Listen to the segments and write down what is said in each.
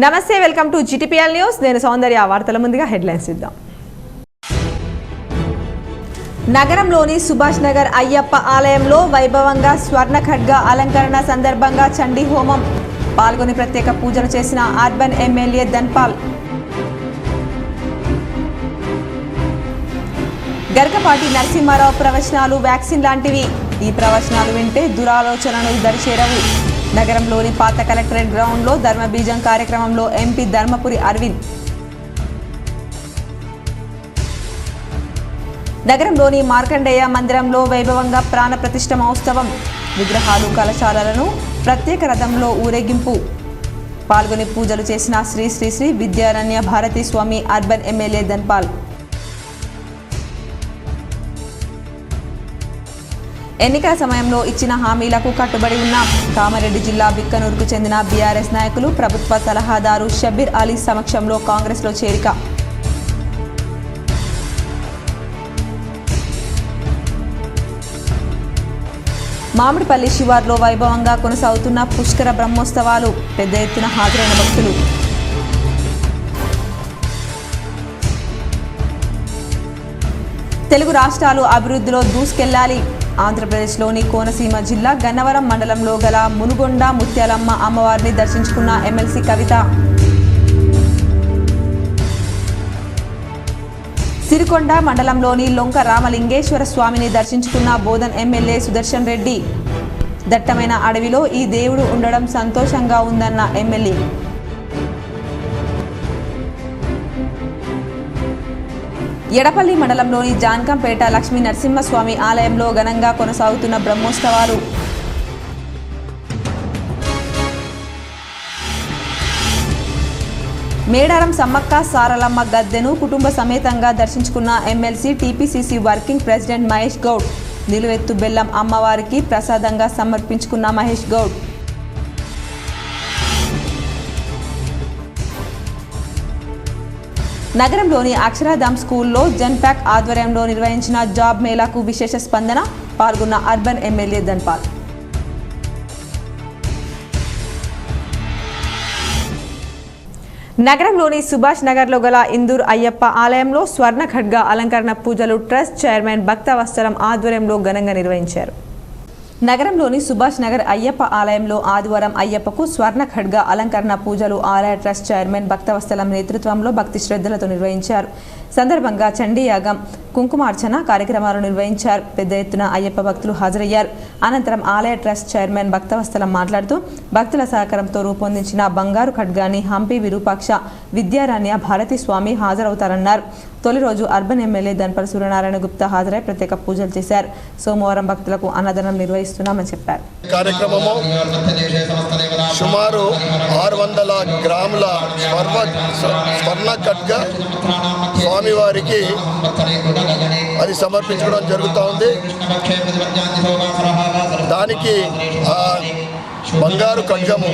నమస్తే, welcome to GTPL news. నేను సౌందర్య. వార్తల ముందుగా హెడ్లైన్స్ ఇద్దాం. నగరంలోని సుభాష్ నగర్ అయ్యప్ప ఆలయంలో వైభవంగా స్వర్ణ ఖడ్గ అలంకరణ సందర్భంగా చండీ హోమం పాల్గొని ప్రత్యేక పూజలు చేసిన అర్బన్ ఎమ్మెల్యే ధన్పాల్. గర్కపాటి నరసింహారావు ప్రవచనాలు వ్యాక్సిన్ లాంటివి. ఈ ప్రవచనాలు వింటే దురాలోచనలు దరిచేరవు. నగరంలోని పాత కలెక్టరేట్ గ్రౌండ్లో ధర్మబీజం కార్యక్రమంలో ఎంపీ ధర్మపురి అరవింద్. నగరంలోని మార్కండేయ మందిరంలో వైభవంగా ప్రాణ ప్రతిష్ఠ మహోత్సవం. విగ్రహాలు కలశాలను ప్రత్యేక రథంలో ఊరేగింపు. పాల్గొని పూజలు చేసిన శ్రీ శ్రీ శ్రీ విద్యారణ్య భారతీ స్వామి అర్బన్ ఎమ్మెల్యే ధన్పాల్. ఎన్నికల సమయంలో ఇచ్చిన హామీలకు కట్టుబడి ఉన్న కామారెడ్డి జిల్లా బిక్కనూరుకు చెందిన బీఆర్ఎస్ నాయకులు ప్రభుత్వ సలహాదారు షబ్బీర్ అలీ సమక్షంలో కాంగ్రెస్లో చేరిక. మామిడిపల్లి శివార్లో వైభవంగా కొనసాగుతున్న పుష్కర బ్రహ్మోత్సవాలు. పెద్ద ఎత్తున హాజరైన భక్తులు. తెలుగు రాష్ట్రాలు అభివృద్ధిలో దూసుకెళ్లాలి. ఆంధ్రప్రదేశ్లోని కోనసీమ జిల్లా గన్నవరం మండలంలో గల మునుగొండ ముత్యాలమ్మ అమ్మవారిని దర్శించుకున్న ఎమ్మెల్సీ కవిత. సిరికొండ మండలంలోని లొంక రామలింగేశ్వర స్వామిని దర్శించుకున్న బోధన్ ఎమ్మెల్యే సుదర్శన్ రెడ్డి. దట్టమైన అడవిలో ఈ దేవుడు ఉండడం సంతోషంగా ఉందన్న ఎమ్మెల్యే. ఎడపల్లి మండలంలోని జాన్కంపేట లక్ష్మీ నరసింహస్వామి ఆలయంలో ఘనంగా కొనసాగుతున్న బ్రహ్మోత్సవాలు. మేడారం సమ్మక్క సారలమ్మ గద్దెను కుటుంబ సమేతంగా దర్శించుకున్న MLC TPCC working president Mahesh Goud. నిలువెత్తు బెల్లం అమ్మవారికి ప్రసాదంగా సమర్పించుకున్న మహేష్ గౌడ్. నగరంలోని అక్షరాధామ్ స్కూల్లో జన్పాక్ ఆధ్వర్యంలో నిర్వహించిన జాబ్ మేళాకు విశేష స్పందన. పాల్గొన్న అర్బన్ ఎమ్మెల్యే ధన్పాల్. నగరంలోని సుభాష్ నగర్లో గల ఇందూర్ అయ్యప్ప ఆలయంలో స్వర్ణ ఖడ్గ అలంకరణ పూజలు ట్రస్ట్ చైర్మన్ భక్తవత్సలం ఆధ్వర్యంలో ఘనంగా నిర్వహించారు. నగరంలోని సుభాష్ నగర్ అయ్యప్ప ఆలయంలో ఆదివారం అయ్యప్పకు స్వర్ణ ఖడ్గ అలంకరణ పూజలు ఆలయ ట్రస్ట్ చైర్మన్ భక్తవత్సలం నేతృత్వంలో భక్తి శ్రద్ధలతో నిర్వహించారు. సందర్భంగా చండీయాగం, కుంకుమార్చన కార్యక్రమాలు నిర్వహించారు. పెద్ద ఎత్తున అయ్యప్ప భక్తులు హాజరయ్యారు. అనంతరం ఆలయ ట్రస్ట్ చైర్మన్ భక్తవత్సలం మాట్లాడుతూ భక్తుల సహకారంతో రూపొందించిన బంగారు ఖడ్గాన్ని హంపి విరూపాక్ష విద్యారణ్య భారతీ స్వామి హాజరవుతారన్నారు. తొలి రోజు అర్బన్ ఎమ్మెల్యే ధన్పాల్ సూర్యనారాయణ గుప్తా హాజరై ప్రత్యేక పూజలు చేశారు. సోమవారం భక్తులకు అన్నదానం నిర్వహిస్తున్నామని చెప్పారు. కార్యక్రమము సుమారు 600 గ్రాముల స్వర్ణ ఖడ్గ స్వామివారికి అది సమర్పించడం జరుగుతూ ఉంది. దానికి బంగారు ఖడ్గము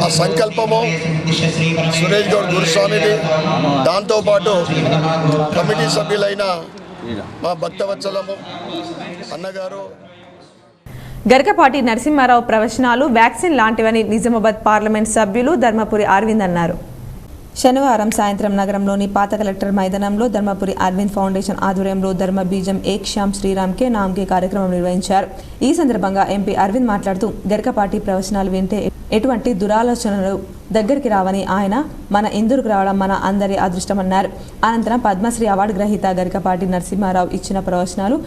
ఆ సంకల్పము సురేష్ గౌడ్ గురుస్వామిది. దాంతోపాటు కమిటీ సభ్యులైన మా భక్తవత్సలము అన్నగారు. గర్కపాటి నరసింహారావు ప్రవచనాలు వ్యాక్సిన్ లాంటివని నిజామాబాద్ పార్లమెంట్ సభ్యులు ధర్మపురి అరవింద్ అన్నారు. శనివారం సాయంత్రం నగరంలోని పాత కలెక్టర్ మైదానంలో ధర్మపురి అరవింద్ ఫౌండేషన్ ఆధ్వర్యంలో ధర్మబీజం ఏక్ శ్యామ్ శ్రీరామ్ కే నామ్ కే కార్యక్రమం నిర్వహించారు. ఈ సందర్భంగా ఎంపీ అరవింద్ మాట్లాడుతూ గర్కపాటి ప్రవచనాలు వింటే ఎటువంటి దురాలోచనలు దగ్గరికి రావని ఆయన మన ఇందూరుకు రావడం మన అందరి అదృష్టమన్నారు. అనంతరం పద్మశ్రీ అవార్డు గ్రహీత గర్కపాటి నరసింహారావు ఇచ్చిన ప్రవచనాలు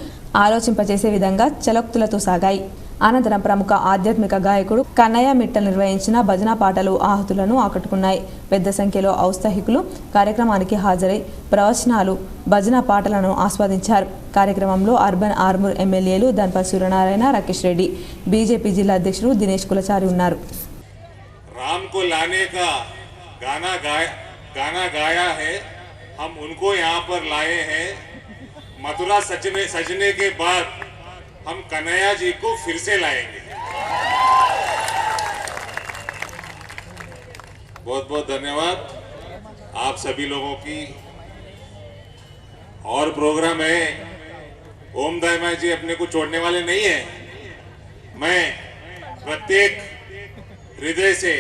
ఆలోచింపజేసే విధంగా చలోక్తులతో సాగాయి. అనంతరం ప్రముఖ ఆధ్యాత్మిక గాయకుడు కన్నయ్య మిట్టల్ నిర్వహించిన భజన పాటలు ఆహుతులను ఆకట్టుకున్నాయి. పెద్ద సంఖ్యలో ఔత్సాహికులు కార్యక్రమానికి హాజరై ప్రవచనాలు, భజన పాటలను ఆస్వాదించారు. కార్యక్రమంలో అర్బన్ ఆర్మూర్ ఎమ్మెల్యేలు ధన్పాల్ సూర్యనారాయణ, రాకేష్ రెడ్డి, బీజేపీ జిల్లా అధ్యక్షుడు దినేష్ కులచారి ఉన్నారు. राम को लाने का गाना गाया है, हम उनको यहाँ पर लाए हैं. मथुरा सजने के बाद हम कन्हैया जी को फिर से लाएंगे. बहुत बहुत धन्यवाद आप सभी लोगों की. और प्रोग्राम है. ओम दायमा जी अपने को छोड़ने वाले नहीं है. मैं प्रत्येक हृदय से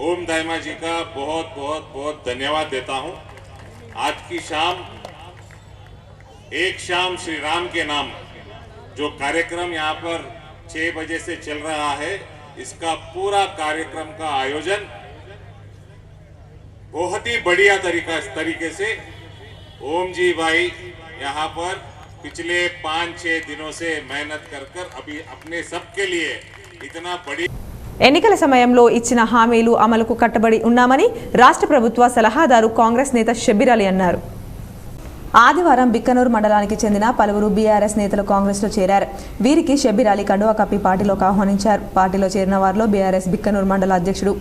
ओम दाइमा जी का बहुत बहुत बहुत धन्यवाद देता हूं। आज की शाम एक शाम श्री राम के नाम जो कार्यक्रम यहां पर 6 बजे से चल रहा है, इसका पूरा कार्यक्रम का आयोजन बहुत ही बढ़िया तरीके से ओम जी भाई यहाँ पर पिछले 5-6 दिनों से मेहनत कर अभी अपने सबके लिए इतना बड़ी ఎన్నికల సమయంలో ఇచ్చిన హామీలు అమలుకు కట్టుబడి ఉన్నామని రాష్ట్ర ప్రభుత్వ సలహాదారు కాంగ్రెస్ నేత షబ్బీర్ అలీ అన్నారు. ఆదివారం బిక్కనూరు మండలానికి చెందిన పలువురు బీఆర్ఎస్ నేతలు కాంగ్రెస్లో చేరారు. వీరికి షబ్బీర్ అలీ కండువా కప్పి పార్టీలోకి ఆహ్వానించారు. పార్టీలో చేరిన వారిలో బీఆర్ఎస్ బిక్కనూరు మండల అధ్యక్షుడు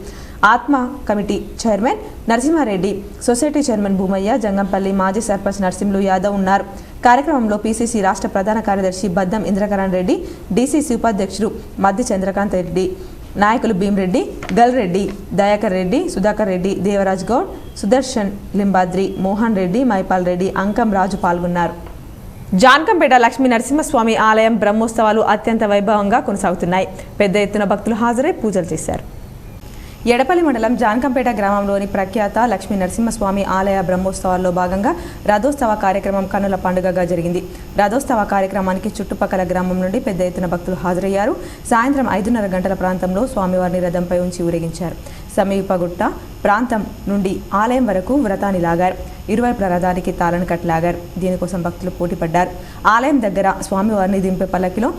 ఆత్మ committee chairman Narasimha Reddy, society chairman Bhumaiah, Jangampalli మాజీ సర్పంచ్ నర్సింహులు యాదవ్ ఉన్నారు. కార్యక్రమంలో పీసీసీ రాష్ట్ర ప్రధాన కార్యదర్శి బద్దం ఇంద్రకరణ్ రెడ్డి, డీసీసీ ఉపాధ్యక్షుడు మద్ది చంద్రకాంత్ రెడ్డి, నాయకులు భీమరెడ్డి, గల్రెడ్డి, దయాకర్ రెడ్డి, సుధాకర్ రెడ్డి, దేవరాజ్ గౌడ్, సుదర్శన్ లింబాద్రి, మోహన్ రెడ్డి, మైపాల్ రెడ్డి, అంకం రాజు పాల్గొన్నారు. జాన్కంపేట లక్ష్మీ నరసింహస్వామి ఆలయం బ్రహ్మోత్సవాలు అత్యంత వైభవంగా కొనసాగుతున్నాయి. పెద్ద ఎత్తున భక్తులు హాజరై పూజలు చేశారు. ఎడపల్లి మండలం జాన్కంపేట గ్రామంలోని ప్రఖ్యాత లక్ష్మీ నరసింహస్వామి ఆలయ బ్రహ్మోత్సవాల్లో భాగంగా రథోత్సవ కార్యక్రమం కన్నుల పండుగగా జరిగింది. రథోత్సవ కార్యక్రమానికి చుట్టుపక్కల గ్రామం నుండి పెద్ద ఎత్తున భక్తులు హాజరయ్యారు. సాయంత్రం 5:30 గంటల ప్రాంతంలో స్వామివారిని రథంపై ఉంచి ఊరేగించారు. సమీపగుట్ట ప్రాంతం నుండి ఆలయం వరకు వ్రతాన్ని లాగారు. ఇరువైపుల రథానికి తాళను కట్టలాగారు. దీనికోసం భక్తులు పోటీపడ్డారు. ఆలయం దగ్గర స్వామివారిని దింపే పల్లకిలో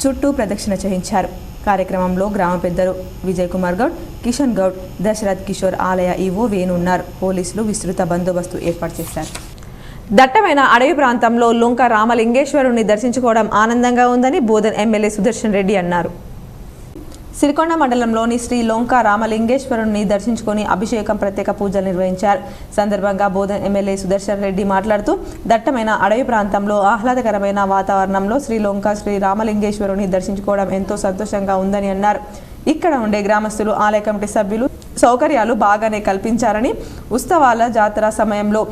చుట్టూ ప్రదక్షిణ చేయించారు. కార్యక్రమంలో గ్రామ పెద్దలు విజయ్ కుమార్ గౌడ్, కిషన్ గౌడ్, దశరథ్ కిషోర్, ఆలయ ఈవో వేణు ఉన్నారు. పోలీసులు విస్తృత బందోబస్తు ఏర్పాటు చేశారు. దట్టమైన అడవి ప్రాంతంలో లొంక రామలింగేశ్వరుని దర్శించుకోవడం ఆనందంగా ఉందని బోధన్ ఎమ్మెల్యే సుదర్శన్ రెడ్డి అన్నారు. సిరికొండ మండలంలోని శ్రీ లొంక రామలింగేశ్వరుని దర్శించుకొని అభిషేకం, ప్రత్యేక పూజలు నిర్వహించారు. సందర్భంగా బోధన్ ఎమ్మెల్యే సుదర్శన్ రెడ్డి మాట్లాడుతూ దట్టమైన అడవి ప్రాంతంలో ఆహ్లాదకరమైన వాతావరణంలో శ్రీ లొంక శ్రీ రామలింగేశ్వరుని దర్శించుకోవడం ఎంతో సంతోషంగా ఉందని అన్నారు. ఇక్కడ ఉండే గ్రామస్తులు, ఆలయ కమిటీ సభ్యులు సౌకర్యాలు బాగానే కల్పించారని, ఉత్సవాల జాతర సమయంలో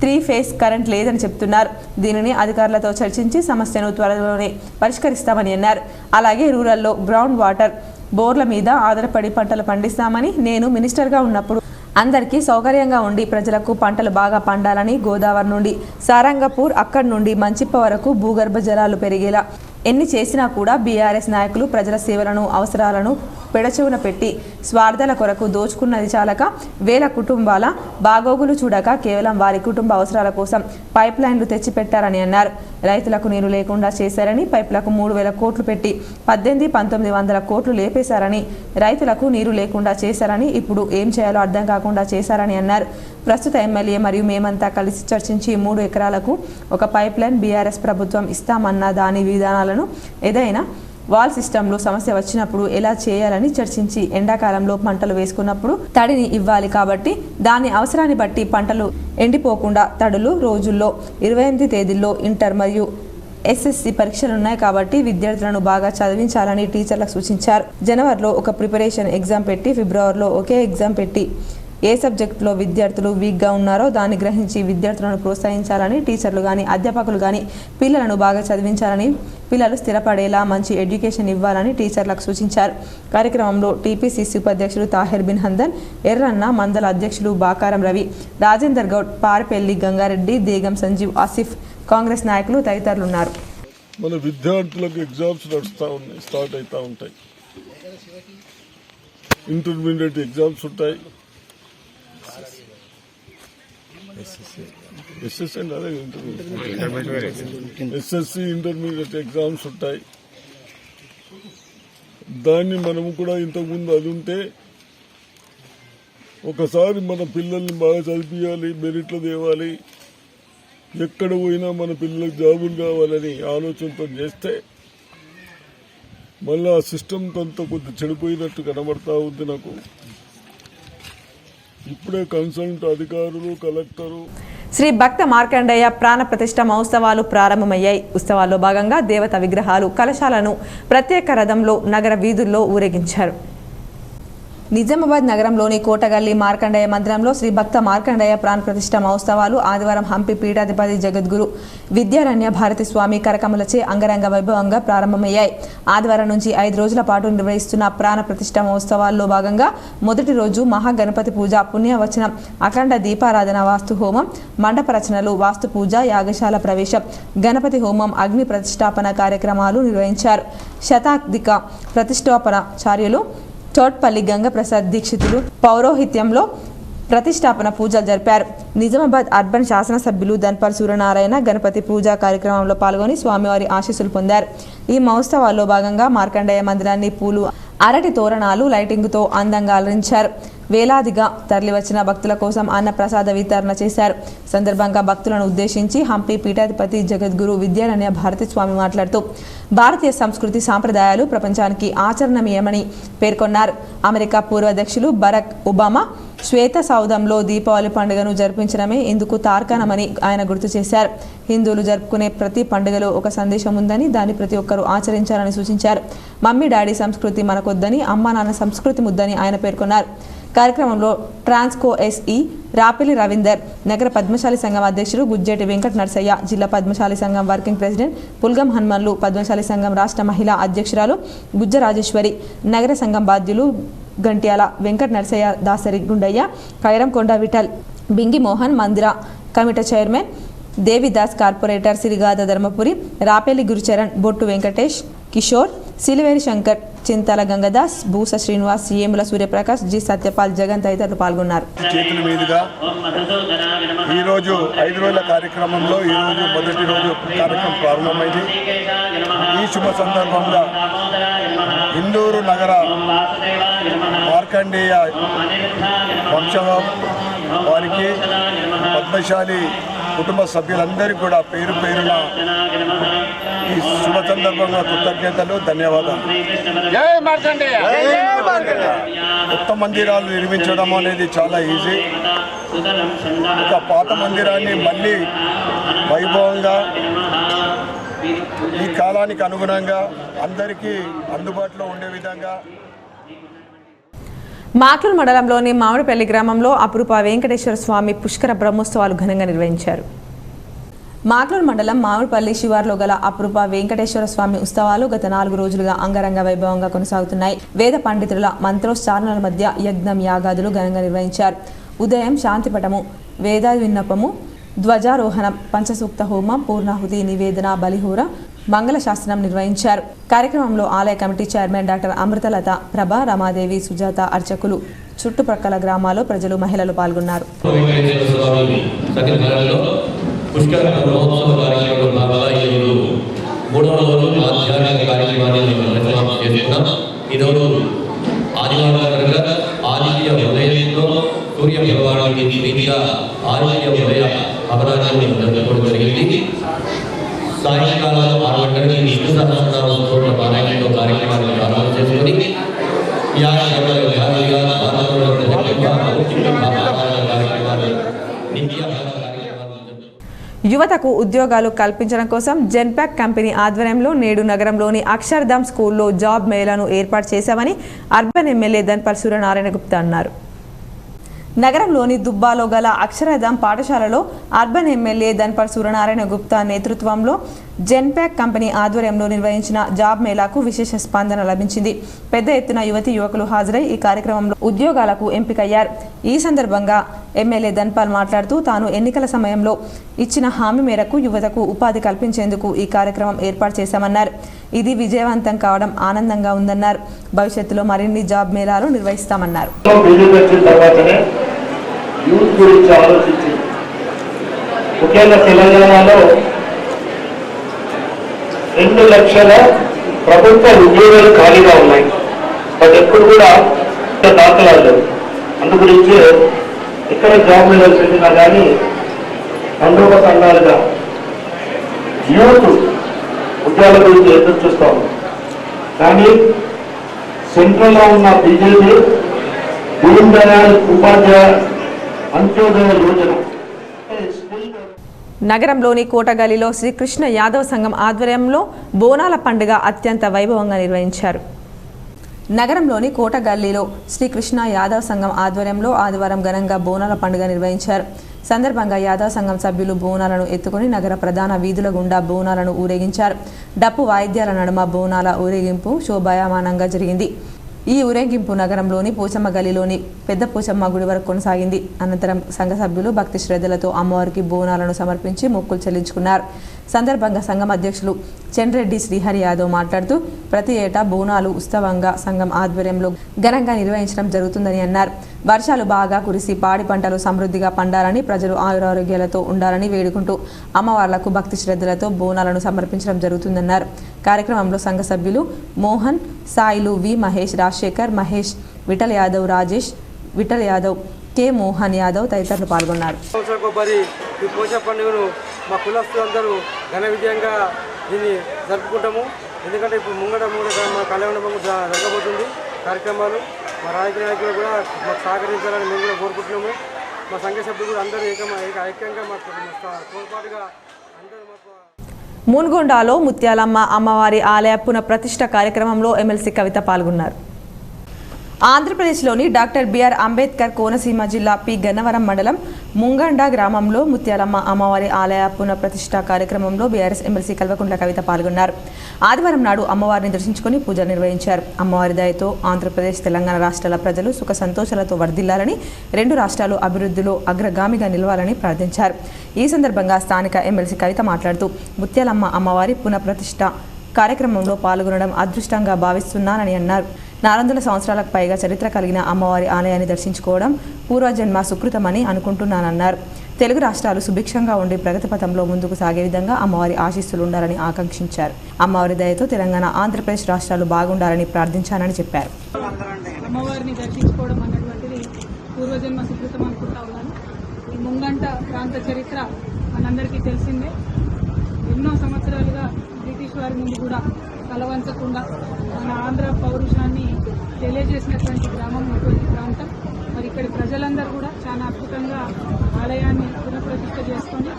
3 ఫేజ్ కరెంట్ లేదని చెప్తున్నారు. దీనిని అధికారులతో చర్చించి సమస్యను త్వరలోనే పరిష్కరిస్తామని అన్నారు. అలాగే రూరల్లో గ్రౌండ్ వాటర్ బోర్ల మీద ఆధారపడి పంటలు పండిస్తామని, నేను మినిస్టర్గా ఉన్నప్పుడు అందరికీ సౌకర్యంగా ఉండి ప్రజలకు పంటలు బాగా పండాలని, గోదావరి నుండి సారంగపూర్, అక్కడి నుండి మంచిప్ప వరకు భూగర్భ జలాలు పెరిగేలా ఎన్ని చేసినా కూడా బీఆర్ఎస్ నాయకులు ప్రజల సేవలను, అవసరాలను పెడచెవున పెట్టి స్వార్థాల కొరకు దోచుకున్నది చాలక వేల కుటుంబాల బాగోగులు చూడక కేవలం వారి కుటుంబ అవసరాల కోసం పైప్ లైన్లు తెచ్చిపెట్టారని అన్నారు. రైతులకు నీరు లేకుండా చేశారని, పైపులకు 3,000 కోట్లు పెట్టి 1800-1900 కోట్లు లేపేశారని, రైతులకు నీరు లేకుండా చేశారని, ఇప్పుడు ఏం చేయాలో అర్థం కాకుండా చేశారని అన్నారు. ప్రస్తుత ఎమ్మెల్యే మరియు మేమంతా కలిసి చర్చించి 3 ఎకరాలకు ఒక పైప్ లైన్ బీఆర్ఎస్ ప్రభుత్వం ఇస్తామన్న దాని విధానాలను, ఏదైనా వాల్ సిస్టంలో సమస్య వచ్చినప్పుడు ఎలా చేయాలని చర్చించి, ఎండాకాలంలో పంటలు వేసుకున్నప్పుడు తడిని ఇవ్వాలి కాబట్టి దాని అవసరాన్ని బట్టి పంటలు ఎండిపోకుండా తడులు రోజుల్లో 28 తేదీల్లో ఇంటర్ మరియు ఎస్ఎస్సి పరీక్షలున్నాయి కాబట్టి విద్యార్థులను బాగా చదివించాలని టీచర్లకు సూచించారు. జనవరిలో ఒక ప్రిపరేషన్ ఎగ్జామ్ పెట్టి, ఫిబ్రవరిలో ఒకే ఎగ్జామ్ పెట్టి ఏ సబ్జెక్టులో విద్యార్థులు వీక్గా ఉన్నారో దాన్ని గ్రహించి విద్యార్థులను ప్రోత్సహించాలని, టీచర్లు కానీ అధ్యాపకులు కానీ పిల్లలను బాగా చదివించాలని, పిల్లలు స్థిరపడేలా మంచి ఎడ్యుకేషన్ ఇవ్వాలని టీచర్లకు సూచించారు. కార్యక్రమంలో టీపీసీసీ ఉపాధ్యక్షులు తాహిర్ బిన్ హందన్, ఎర్రన్న మండల అధ్యక్షులు బాకారం రవి, రాజేందర్ గౌడ్, పారిపెల్లి గంగారెడ్డి, దేగం సంజీవ్, ఆసిఫ్, కాంగ్రెస్ నాయకులు తదితరులు ఉన్నారు. మన విద్యార్థులకు ఎగ్జామ్స్ స్టార్ట్ అవుతూ ఉంటాయి. ఇంటర్మీడియట్ ఎగ్జామ్స్ ఉంటాయి. ఎస్ఎస్సి ఇంటర్మీడియట్ ఎగ్జామ్స్ ఉంటాయి. దాన్ని మనం కూడా ఇంతకుముందు అది ఉంటే ఒకసారి మన పిల్లల్ని బాగా చదివించాలి, మెరిట్లు తేవాలి, ఎక్కడ పోయినా మన పిల్లలకు జాబులు కావాలని ఆలోచనతో చేస్తే మళ్ళీ ఆ సిస్టమ్ అంతా కొద్ది చెడిపోయినట్టు కనబడతా ఉంది నాకు. ఇప్పుడే కన్సల్ట్ అధికారులు, కలెక్టరు శ్రీ భక్త మార్కండేయ ప్రాణ ప్రతిష్ఠ మహోత్సవాలు ప్రారంభమయ్యాయి. ఉత్సవాల్లో భాగంగా దేవత విగ్రహాలు, కలశాలను ప్రత్యేక రథంలో నగర వీధుల్లో ఊరేగించారు. నిజామాబాద్ నగరంలోని కోటగల్లి మార్కండేయ మందిరంలో శ్రీ భక్త మార్కండేయ ప్రాణ ప్రతిష్ఠ మహోత్సవాలు ఆదివారం హంపి పీఠాధిపతి జగద్గురు విద్యారణ్య భారతి స్వామి కరకములచే అంగరంగ వైభవంగా ప్రారంభమయ్యాయి. ఆదివారం నుంచి 5 రోజుల పాటు నిర్వహిస్తున్న ప్రాణ ప్రతిష్ఠ మహోత్సవాల్లో భాగంగా మొదటి రోజు మహాగణపతి పూజ, పుణ్యవచనం, అఖండ దీపారాధన, వాస్తు హోమం, మండప రచనలు, వాస్తు పూజ, యాగశాల ప్రవేశం, గణపతి హోమం, అగ్ని ప్రతిష్టాపన కార్యక్రమాలు నిర్వహించారు. శతాధిక ప్రతిష్టాపనాచార్యులు చోట్పల్లి గంగప్రసాద్ దీక్షితులు పౌరోహిత్యంలో ప్రతిష్టాపన పూజలు జరిపారు. నిజామాబాద్ అర్బన్ శాసనసభ్యులు ధన్పాల్ సూర్యనారాయణ గణపతి పూజా కార్యక్రమంలో పాల్గొని స్వామివారి ఆశీస్సులు పొందారు. ఈ మహోత్సవాల్లో భాగంగా మార్కండేయ మందిరాన్ని పూలు, అరటి తోరణాలు, లైటింగ్తో అందంగా అలరించారు. వేలాదిగా తరలివచ్చిన భక్తుల కోసం అన్న ప్రసాద వితరణ చేశారు. సందర్భంగా భక్తులను ఉద్దేశించి హంపి పీఠాధిపతి జగద్గురు విద్యారణ్య భారతి స్వామి మాట్లాడుతూ భారతీయ సంస్కృతి సాంప్రదాయాలు ప్రపంచానికి ఆచరణీయమని పేర్కొన్నారు. అమెరికా పూర్వ అధ్యక్షులు బరాక్ ఒబామా శ్వేత సౌధంలో దీపావళి పండుగను జరిపించడమే ఇందుకు తార్కాణమని ఆయన గుర్తు చేశారు. హిందువులు జరుపుకునే ప్రతి పండుగలో ఒక సందేశం ఉందని, దాన్ని ప్రతి ఒక్కరూ ఆచరించాలని సూచించారు. మమ్మీ డాడీ సంస్కృతి మనకొద్దని, అమ్మా నాన్న సంస్కృతి ముద్దని ఆయన పేర్కొన్నారు. కార్యక్రమంలో ట్రాన్స్కో ఎస్ఈ రాపిలి రవీందర్, నగర పద్మశాలి సంఘం అధ్యక్షులు గుజ్జేటి వెంకట నరసయ్య, జిల్లా పద్మశాలి సంఘం వర్కింగ్ ప్రెసిడెంట్ పుల్గం హనుమన్లు, పద్మశాలి సంఘం రాష్ట్ర మహిళా అధ్యక్షురాలు గుజ్జ రాజేశ్వరి, నగర సంఘం బాధ్యులు గంట్యాల వెంకట నరసయ్య, దాసరి గుండయ్య, కైరంకొండ విఠల్, బింగి మోహన్, మందిర committee chairman Devidas, corporator Sirigada Dharmapuri, Rapeli Gurucharan, Bottu Venkatesh, Kishore, Siliveri Shankar, Chintala Gangadas, Boosa Srinivas, Emula Suryaprakash, G Satyapal, Jagan తదితరులు పాల్గొన్నారు. చేతుల మీదుగా ఈరోజు 5 రోజుల కార్యక్రమంలో ఈరోజు మొదటి రోజు కార్యక్రమం ప్రారంభమైంది. ఈ శుభ సందర్భంగా ఇందూరు నగర మార్కండేయ వంశం వారికి, పద్మశాలి కుటుంబ సభ్యులందరికీ కూడా పేరు పేరున ఈ శుభ సందర్భంగా కృతజ్ఞతలు, ధన్యవాదాలు. కొత్త మందిరాలు నిర్మించడం అనేది చాలా ఈజీ. ఒక పాత మందిరాన్ని మళ్ళీ వైభవంగా ఈ కాలానికి అనుగుణంగా అందరికీ అందుబాటులో ఉండే విధంగా మాక్లూరు మండలంలోని మామిడిపల్లి గ్రామంలో అపురూప వెంకటేశ్వర స్వామి పుష్కర బ్రహ్మోత్సవాలు ఘనంగా నిర్వహించారు. మాక్లూరు మండలం మామిడిపల్లి శివార్లో గల అపురూప వెంకటేశ్వర స్వామి ఉత్సవాలు గత 4 రోజులుగా అంగరంగ వైభవంగా కొనసాగుతున్నాయి. వేద పండితుల మంత్రోచ్చారణల మధ్య యజ్ఞం, యాగాదులు ఘనంగా నిర్వహించారు. ఉదయం శాంతిపటము, వేద విన్నపము, ధ్వజారోహణం, పంచసూక్త హోమం, పూర్ణాహుతి నివేదన, బలిహోర, మంగళశాసనం నిర్వహించారు. కార్యక్రమంలో ఆలయ కమిటీ చైర్మన్ డాక్టర్ అమృతలత, ప్రభ, రమాదేవి, సుజాత, అర్చకులు, చుట్టుప్రక్కల గ్రామాల్లో ప్రజలు, మహిళలు పాల్గొన్నారు. పుష్కర బ్రహ్మోత్సవ కార్యక్రమంలో భాగంగా ఈరోజు 3వ రోజు ఆధ్యాత్మిక కార్యక్రమాన్ని నిర్వహణ చేస్తున్నాం. ఈరోజు ఆదివారం కనుక ఆదిత్య ఉదయంలో సూర్య భగవానుడికి ప్రీతిగా ఆదిత్య ఉదయ అపరాధాన్ని జరుపుకోవడం జరిగింది. సాయంకాలం 6 గంటలకి విష్ణు సహస్రనామ స్తోత్ర పారాయణంలో కార్యక్రమాన్ని ప్రారంభం చేసుకుని యువతకు ఉద్యోగాలు కల్పించడం కోసం జెన్పాక్ కంపెనీ ఆధ్వర్యంలో నేడు నగరంలోని అక్షర్ధామ్ స్కూల్లో జాబ్ మేళాను ఏర్పాటు చేశామని అర్బన్ ఎమ్మెల్యే ధన్పాల్ సూర్యనారాయణ గుప్తా అన్నారు. నగరంలోని దుబ్బాలో గల అక్షరధామ్ పాఠశాలలో అర్బన్ ఎమ్మెల్యే ధన్పాల్ సూర్యనారాయణ గుప్తా నేతృత్వంలో జెన్పాక్ కంపెనీ ఆధ్వర్యంలో నిర్వహించిన జాబ్ మేళాకు విశేష స్పందన లభించింది. పెద్ద ఎత్తున యువతీ యువకులు హాజరై ఈ కార్యక్రమంలో ఉద్యోగాలకు ఎంపికయ్యారు. ఈ సందర్భంగా ఎమ్మెల్యే ధన్పాల్ మాట్లాడుతూ తాను ఎన్నికల సమయంలో ఇచ్చిన హామీ మేరకు యువతకు ఉపాధి కల్పించేందుకు ఈ కార్యక్రమం ఏర్పాటు చేశామన్నారు. ఇది విజయవంతం కావడం ఆనందంగా ఉందన్నారు. భవిష్యత్తులో మరిన్ని జాబ్ మేళాలు నిర్వహిస్తామన్నారు. యూత్ గురించి ఆలోచించి ముఖ్యంగా తెలంగాణలో 2 లక్షల ప్రభుత్వ ఉద్యోగాలు ఖాళీగా ఉన్నాయి. బట్ ఎప్పుడు కూడా దాఖలాలు లేవు. అందు గురించి ఎక్కడ జాబ్ మేళాలు పెట్టినా కానీ సంఘాలుగా యూత్ ఉద్యోగాల గురించి ఎదురు చూస్తాము. కానీ సెంట్రల్లో ఉన్న బీజేపీ దీన్ దయాళ్ ఉపాధ్యాయ అంత్యోదయ యోజన నగరంలోని కోటగల్లిలో శ్రీకృష్ణ యాదవ్ సంఘం ఆధ్వర్యంలో బోనాల పండుగ అత్యంత వైభవంగా నిర్వహించారు. నగరంలోని కోటగల్లీలో శ్రీకృష్ణ యాదవ్ సంఘం ఆధ్వర్యంలో ఆదివారం ఘనంగా బోనాల పండుగ నిర్వహించారు. సందర్భంగా యాదవ్ సంఘం సభ్యులు బోనాలను ఎత్తుకొని నగర ప్రధాన వీధుల గుండా బోనాలను ఊరేగించారు. డప్పు వాయిద్యాల నడుమ బోనాల ఊరేగింపు శోభాయమానంగా జరిగింది. ఈ ఊరేగింపు నగరంలోని పోచమ్మ గల్లీలోని పెద్ద పోచమ్మ గుడి వరకు కొనసాగింది. అనంతరం సంఘ సభ్యులు భక్తి శ్రద్ధలతో అమ్మవారికి బోనాలను సమర్పించి మొక్కులు చెల్లించుకున్నారు. సందర్భంగా సంఘం అధ్యక్షులు చెన్రెడ్డి శ్రీహరి యాదవ్ మాట్లాడుతూ ప్రతి ఏటా బోనాలు ఉత్సవంగా సంఘం ఆధ్వర్యంలో ఘనంగా నిర్వహించడం జరుగుతుందని అన్నారు. వర్షాలు బాగా కురిసి పాడి పంటలు సమృద్ధిగా పండాలని, ప్రజలు ఆయురారోగ్యాలతో ఉండాలని వేడుకుంటూ అమ్మవార్లకు భక్తి శ్రద్ధలతో బోనాలను సమర్పించడం జరుగుతుందన్నారు. కార్యక్రమంలో సంఘ సభ్యులు మోహన్, సాయిలు, వి మహేష్, రాజశేఖర్, మహేష్, విఠల్ యాదవ్, రాజేష్, విఠల్ యాదవ్, కె మోహన్ యాదవ్ తదితరులు పాల్గొన్నారు. ఈ పోష పండుగను మా కులస్తులందరూ ఘన విజయంగా దీన్ని జరుపుకుంటాము. ఎందుకంటే ఇప్పుడు ముంగట మా కళ్యాణ జరగబోతుంది కార్యక్రమాలు. మా రాజకీయ నాయకులు కూడా మాకు సహకరించాలని మేము కూడా కోరుకుంటున్నాము. మా సంఘ సభ్యులు కూడా అందరూ ఐక్యంగా మాకు తోడ్పాటుగా అందరూ మాకు. మున్గొండలో ముత్యాలమ్మ అమ్మవారి ఆలయ పునఃప్రతిష్ఠ కార్యక్రమంలో ఎమ్మెల్సీ కవిత పాల్గొన్నారు. ఆంధ్రప్రదేశ్లోని డాక్టర్ బిఆర్ అంబేద్కర్ కోనసీమ జిల్లా పి గన్నవరం మండలం ముంగండ గ్రామంలో ముత్యాలమ్మ అమ్మవారి ఆలయ పునఃప్రతిష్ఠ కార్యక్రమంలో బీఆర్ఎస్ ఎమ్మెల్సీ కల్వకుంట్ల కవిత పాల్గొన్నారు. ఆదివారం నాడు అమ్మవారిని దర్శించుకుని పూజలు నిర్వహించారు. అమ్మవారి దయతో ఆంధ్రప్రదేశ్, తెలంగాణ రాష్ట్రాల ప్రజలు సుఖ సంతోషాలతో వర్ధిల్లాలని, రెండు రాష్ట్రాలు అభివృద్ధిలో అగ్రగామిగా నిలవాలని ప్రార్థించారు. ఈ సందర్భంగా స్థానిక ఎమ్మెల్సీ కవిత మాట్లాడుతూ ముత్యాలమ్మ అమ్మవారి పునఃప్రతిష్ఠ కార్యక్రమంలో పాల్గొనడం అదృష్టంగా భావిస్తున్నానని అన్నారు. 400 సంవత్సరాలకు పైగా చరిత్ర కలిగిన అమ్మవారి ఆలయాన్ని దర్శించుకోవడం పూర్వజన్మ సుకృతమని అనుకుంటున్నానన్నారు. తెలుగు రాష్ట్రాలు సుభిక్షంగా ఉండి ప్రగతి పథంలో ముందుకు సాగే విధంగా అమ్మవారి ఆశీస్సులు ఉండాలని ఆకాంక్షించారు. అమ్మవారి దయతో తెలంగాణ, ఆంధ్రప్రదేశ్ రాష్ట్రాలు బాగుండాలని ప్రార్థించానని చెప్పారు. అమ్మవారిని దర్శించుకోవడం అన్నటువంటిది పూర్వజన్మ సుకృతం అనుకుంటా ఉన్నాను. ఈ ముంగంట ప్రాంత చరిత్ర మనందరికీ తెలిసిందే. ఎన్నో సంవత్సరాలుగా బ్రిటిష్ వారి ముందు కూడా తలవంచకుండా మన ఆంధ్ర పౌరుషాన్ని తెలియజేసినటువంటి గ్రామం అటువంటి ప్రాంతం. మరి ఇక్కడి ప్రజలందరూ కూడా చాలా అద్భుతంగా ఆలయాన్ని పునఃప్రతిష్ఠ చేసుకొని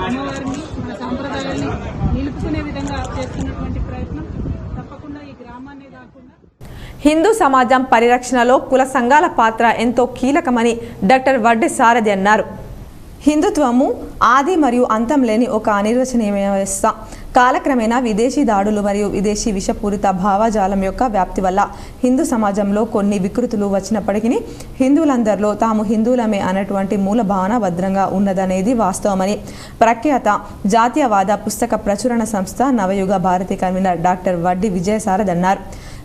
అమ్మవారిని, మన సాంప్రదాయాన్ని నిలుపుకునే విధంగా చేస్తున్నటువంటి ప్రయత్నం తప్పకుండా ఈ గ్రామాన్నే కాకుండా హిందూ సమాజం పరిరక్షణలో కుల సంఘాల పాత్ర ఎంతో కీలకమని డాక్టర్ వడ్డే సారథి అన్నారు. హిందుత్వము ఆది మరియు అంతం లేని ఒక అనిర్వచనీయమైన వ్యవస్థ. కాలక్రమేణా విదేశీ దాడులు మరియు విదేశీ విషపూరిత భావజాలం యొక్క వ్యాప్తి వల్ల హిందూ సమాజంలో కొన్ని వికృతులు వచ్చినప్పటికీ హిందువులందరిలో తాము హిందువులమే అనేటువంటి మూల భావన భద్రంగా ఉన్నదనేది వాస్తవమని ప్రఖ్యాత జాతీయవాద పుస్తక ప్రచురణ సంస్థ నవయుగ భారతి కన్వీనర్ డాక్టర్ వడ్డీ విజయసారథి అన్నారు.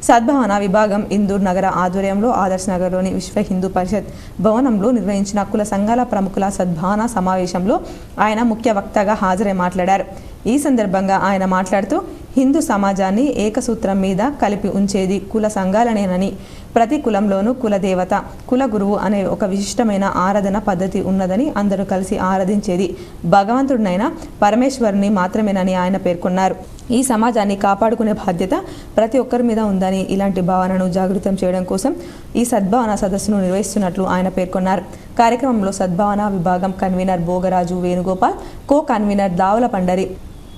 సద్భావన విభాగం ఇందూర్ నగర ఆధ్వర్యంలో ఆదర్శ్ నగర్లోని విశ్వ హిందూ పరిషత్ భవనంలో నిర్వహించిన కుల సంఘాల ప్రముఖుల సద్భావన సమావేశంలో ఆయన ముఖ్య వక్తగా హాజరై మాట్లాడారు. ఈ సందర్భంగా ఆయన మాట్లాడుతూ హిందూ సమాజాన్ని ఏకసూత్రం మీద కలిపి ఉంచేది కుల సంఘాలనేనని, ప్రతి కులంలోనూ కుల దేవత, కుల గురువు అనే ఒక విశిష్టమైన ఆరాధన పద్ధతి ఉన్నదని, అందరూ కలిసి ఆరాధించేది భగవంతుడినైనా పరమేశ్వరుని మాత్రమేనని ఆయన పేర్కొన్నారు. ఈ సమాజాన్ని కాపాడుకునే బాధ్యత ప్రతి ఒక్కరి మీద ఉందని, ఇలాంటి భావనను జాగృతం చేయడం కోసం ఈ సద్భావన సదస్సును నిర్వహిస్తున్నట్లు ఆయన పేర్కొన్నారు. కార్యక్రమంలో సద్భావన విభాగం convener Bhogaraju Venugopal, co convener Davula Pandari,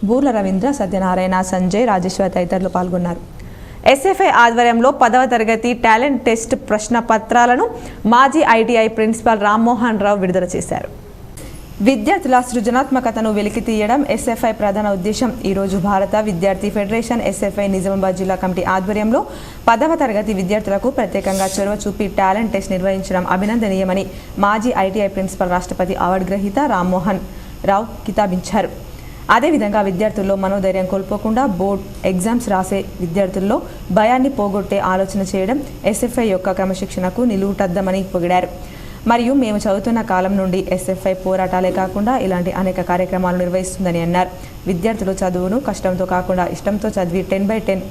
Burla Ravindra, Satyanarayana, Sanjay, Rajeshwar తదితరులు పాల్గొన్నారు. ఎస్ఎఫ్ఐ ఆధ్వర్యంలో 10వ తరగతి టాలెంట్ టెస్ట్ ప్రశ్న పత్రాలను మాజీ ఐటీఐ ప్రిన్సిపాల్ రామ్మోహన్ రావు విడుదల చేశారు. విద్యార్థుల సృజనాత్మకతను వెలికి తీయడం ఎస్ఎఫ్ఐ ప్రధాన ఉద్దేశం. ఈరోజు భారత విద్యార్థి ఫెడరేషన్ ఎస్ఎఫ్ఐ నిజామాబాద్ జిల్లా కమిటీ ఆధ్వర్యంలో 10వ తరగతి విద్యార్థులకు ప్రత్యేకంగా చొరవ చూపి టాలెంట్ టెస్ట్ నిర్వహించడం అభినందనీయమని మాజీ ఐటీఐ ప్రిన్సిపల్ రాష్ట్రపతి అవార్డు గ్రహీత రామ్మోహన్ రావు కితాబించారు. అదేవిధంగా విద్యార్థుల్లో మనోధైర్యం కోల్పోకుండా బోర్డ్ ఎగ్జామ్స్ రాసే విద్యార్థుల్లో భయాన్ని పోగొట్టే ఆలోచన చేయడం ఎస్ఎఫ్ఐ యొక్క క్రమశిక్షణకు నిలువుటద్దమని పొగిడారు. మరియు మేము చదువుతున్న కాలం నుండి ఎస్ఎఫ్ఐ పోరాటాలే కాకుండా ఇలాంటి అనేక కార్యక్రమాలు నిర్వహిస్తుందని అన్నారు. విద్యార్థులు చదువును కష్టంతో కాకుండా ఇష్టంతో చదివి 10/10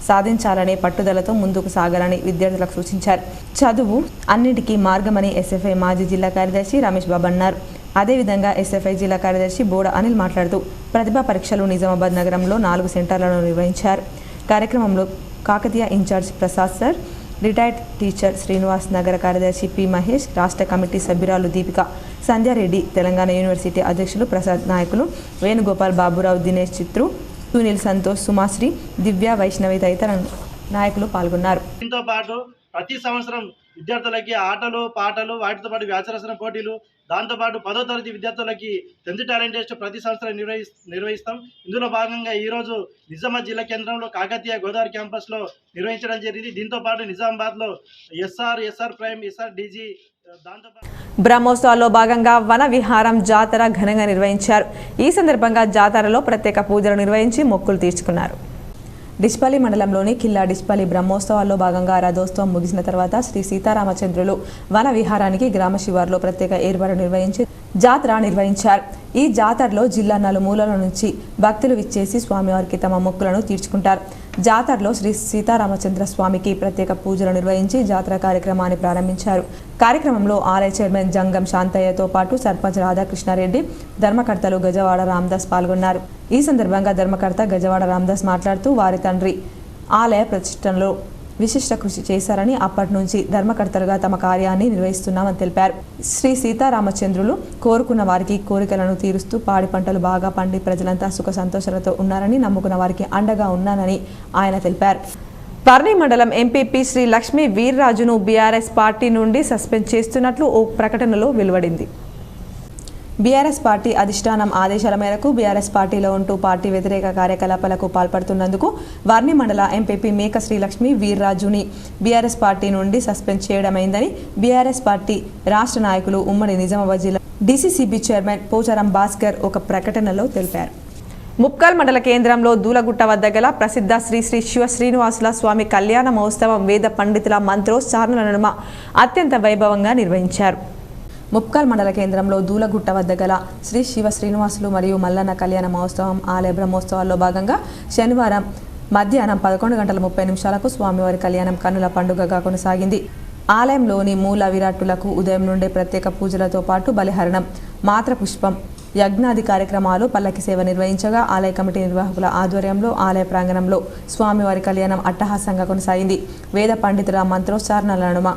సాధించాలనే పట్టుదలతో ముందుకు సాగాలని విద్యార్థులకు సూచించారు. చదువు అన్నిటికీ మార్గమని ఎస్ఎఫ్ఐ మాజీ జిల్లా కార్యదర్శి రమేష్ బాబు అన్నారు. అదేవిధంగా ఎస్ఎఫ్ఐ జిల్లా కార్యదర్శి బోడ అనిల్ మాట్లాడుతూ ప్రతిభా పరీక్షలు నిజామాబాద్ నగరంలో 4 సెంటర్లను నిర్వహించారు. కార్యక్రమంలో Kakatiya incharge Prasad sir, retired teacher Srinivas, నగర కార్యదర్శి పి మహేష్, రాష్ట్ర కమిటీ సభ్యురాలు దీపిక, సంధ్యారెడ్డి, తెలంగాణ యూనివర్సిటీ అధ్యక్షులు ప్రసాద్, నాయకులు వేణుగోపాల్, బాబురావు, దినేష్, చిత్రు, సునీల్, సంతోష్, సుమాశ్రీ, దివ్య, వైష్ణవి తదితరులు నాయకులు పాల్గొన్నారు. దీంతో పాటు ప్రతి సంవత్సరం విద్యార్థులకి ఆటలు పాటలు వాటితో పాటు వ్యాసరచన పోటీలు, దాంతోపాటు 10వ తరగతి విద్యార్థులకి 10th టాలెంట్ టెస్ట్ ప్రతి సంవత్సరం నిర్వహిస్తాం. ఇందులో భాగంగా ఈరోజు నిజామాబాద్ జిల్లా కేంద్రంలో కాకతీయ గోదావరి క్యాంపస్లో నిర్వహించడం జరిగింది. దీంతో పాటు నిజామాబాద్లో ఎస్ఆర్ ప్రైమ్, ఎస్ఆర్ డీజీ, దాంతోపాటు బ్రహ్మోత్సవాల్లో భాగంగా వన విహారం జాతర ఘనంగా నిర్వహించారు. ఈ సందర్భంగా జాతరలో ప్రత్యేక పూజలు నిర్వహించి మొక్కులు తీర్చుకున్నారు. డిష్పల్లి మండలంలోని కిల్లా డిష్పల్లి బ్రహ్మోత్సవాల్లో భాగంగా రథోత్సవం ముగిసిన తర్వాత శ్రీ సీతారామచంద్రులు వన విహారానికి గ్రామ శివార్లో ప్రత్యేక ఏర్పాటు నిర్వహించి జాతర నిర్వహించారు. ఈ జాతరలో జిల్లా నలుమూలల నుంచి భక్తులు విచ్చేసి స్వామివారికి తమ మొక్కులను తీర్చుకుంటారు. జాతరలో శ్రీ సీతారామచంద్ర స్వామికి ప్రత్యేక పూజలు నిర్వహించి జాతర కార్యక్రమాన్ని ప్రారంభించారు. కార్యక్రమంలో ఆలయ చైర్మన్ జంగం శాంతయ్యతో పాటు సర్పంచ్ రాధాకృష్ణారెడ్డి, ధర్మకర్తలు గజవాడ రామదాస్ పాల్గొన్నారు. ఈ సందర్భంగా ధర్మకర్త గజవాడ రామదాస్ మాట్లాడుతూ వారి తండ్రి ఆలయ ప్రతిష్టంలో విశిష్ట కృషి చేశారని, అప్పటి నుంచి ధర్మకర్తలుగా తమ కార్యాన్ని నిర్వహిస్తున్నామని తెలిపారు. శ్రీ సీతారామచంద్రులు కోరుకున్న వారికి కోరికలను తీరుస్తూ పాడి పంటలు బాగా పండి ప్రజలంతా సుఖ సంతోషాలతో ఉన్నారని, నమ్ముకున్న వారికి అండగా ఉన్నానని ఆయన తెలిపారు. పర్ని మండలం ఎంపీపీ శ్రీ లక్ష్మీ వీర్రాజును బీఆర్ఎస్ పార్టీ నుండి సస్పెండ్ చేస్తున్నట్లు ఓ ప్రకటనలో వెలువడింది. బీఆర్ఎస్ పార్టీ అధిష్టానం ఆదేశాల మేరకు బీఆర్ఎస్ పార్టీలో ఉంటూ పార్టీ వ్యతిరేక కార్యకలాపాలకు పాల్పడుతున్నందుకు వర్ణి మండల ఎంపీపీ మేక శ్రీలక్ష్మి వీర్రాజుని బీఆర్ఎస్ పార్టీ నుండి సస్పెండ్ చేయడమైందని బీఆర్ఎస్ పార్టీ రాష్ట్ర నాయకులు ఉమ్మడి నిజామాబాద్ జిల్లా డీసీసీబీ చైర్మన్ పోచారం భాస్కర్ ఒక ప్రకటనలో తెలిపారు. ముప్కల్ మండల కేంద్రంలో దూలగుట్ట వద్ద గల ప్రసిద్ధ శ్రీ శ్రీ శివ శ్రీనివాసుల స్వామి కళ్యాణ మహోత్సవం వేద పండితుల మంత్రోచ్చారణల నడుమ అత్యంత వైభవంగా నిర్వహించారు. ముప్కల్ మండల కేంద్రంలో దూలగుట్ట వద్ద గల శ్రీ శివ శ్రీనివాసులు మరియు మల్లన్న కళ్యాణ మహోత్సవం ఆలయ బ్రహ్మోత్సవాల్లో భాగంగా శనివారం మధ్యాహ్నం 11:30 స్వామివారి కళ్యాణం కన్నుల పండుగగా కొనసాగింది. ఆలయంలోని మూల విరాట్టులకు ఉదయం నుండే ప్రత్యేక పూజలతో పాటు బలిహరణం, మాత్రపుష్పం, యజ్ఞాది కార్యక్రమాలు, పల్లకి సేవ నిర్వహించగా ఆలయ కమిటీ నిర్వాహకుల ఆధ్వర్యంలో ఆలయ ప్రాంగణంలో స్వామివారి కళ్యాణం అట్టహాసంగా కొనసాగింది. వేద పండితుల మంత్రోచ్చారణల నడుమ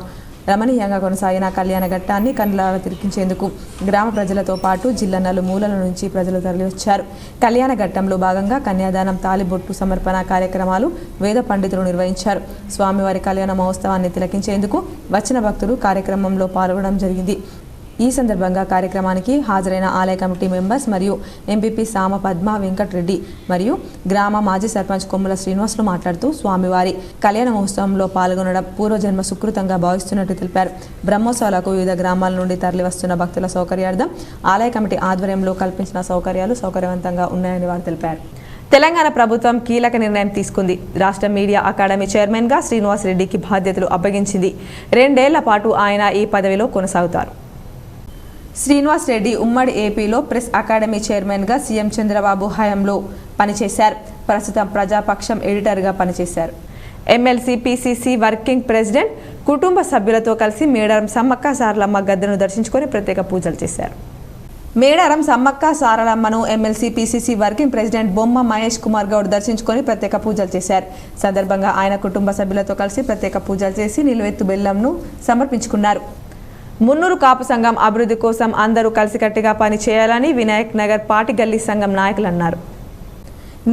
రమణీయంగా కొనసాగిన కళ్యాణ ఘట్టాన్ని కన్నులారా తిరిగించేందుకు గ్రామ ప్రజలతో పాటు జిల్లా నలుమూలల నుంచి ప్రజలు తరలివచ్చారు. కళ్యాణ ఘట్టంలో భాగంగా కన్యాదానం, తాలిబొట్టు సమర్పణ కార్యక్రమాలు వేద పండితులు నిర్వహించారు. స్వామివారి కళ్యాణ మహోత్సవాన్ని తిలకించేందుకు వచ్చిన భక్తులు కార్యక్రమంలో పాల్గొనడం జరిగింది. ఈ సందర్భంగా కార్యక్రమానికి హాజరైన ఆలయ కమిటీ మెంబర్స్ మరియు ఎంపీపీ సామ పద్మ వెంకటరెడ్డి మరియు గ్రామ మాజీ సర్పంచ్ కొమ్ముల శ్రీనివాసులు మాట్లాడుతూ స్వామివారి కళ్యాణ మహోత్సవంలో పాల్గొనడం పూర్వజన్మ సుకృతంగా భావిస్తున్నట్టు తెలిపారు. బ్రహ్మోత్సవాలకు వివిధ గ్రామాల నుండి తరలివస్తున్న భక్తుల సౌకర్యార్థం ఆలయ కమిటీ ఆధ్వర్యంలో కల్పించిన సౌకర్యాలు సౌకర్యవంతంగా ఉన్నాయని వారు తెలిపారు. తెలంగాణ ప్రభుత్వం కీలక నిర్ణయం తీసుకుంది. రాష్ట్ర మీడియా అకాడమీ చైర్మన్గా శ్రీనివాస్ రెడ్డికి బాధ్యతలు అప్పగించింది. 2 ఏళ్ల పాటు ఆయన ఈ పదవిలో కొనసాగుతారు. శ్రీనివాస్ రెడ్డి ఉమ్మడి ఏపీలో ప్రెస్ అకాడమీ చైర్మన్గా సీఎం చంద్రబాబు హయాంలో పనిచేశారు. ప్రస్తుతం ప్రజాపక్షం ఎడిటర్గా పనిచేశారు. ఎమ్మెల్సీ పీసీసీ వర్కింగ్ ప్రెసిడెంట్ కుటుంబ సభ్యులతో కలిసి మేడారం సమ్మక్క సారలమ్మ గద్దెను దర్శించుకొని ప్రత్యేక పూజలు చేశారు. మేడారం సమ్మక్క సారలమ్మను MLC PCC working president Bomma Mahesh Kumar Goud దర్శించుకొని ప్రత్యేక పూజలు చేశారు. సందర్భంగా ఆయన కుటుంబ సభ్యులతో కలిసి ప్రత్యేక పూజలు చేసి నిలువెత్తు బెల్లంను సమర్పించుకున్నారు. మున్నూరు కాపు సంఘం అభివృద్ధి కోసం అందరూ కలిసికట్టుగా పనిచేయాలని వినాయక్ నగర్ పాటిగల్లీ సంఘం నాయకులు అన్నారు.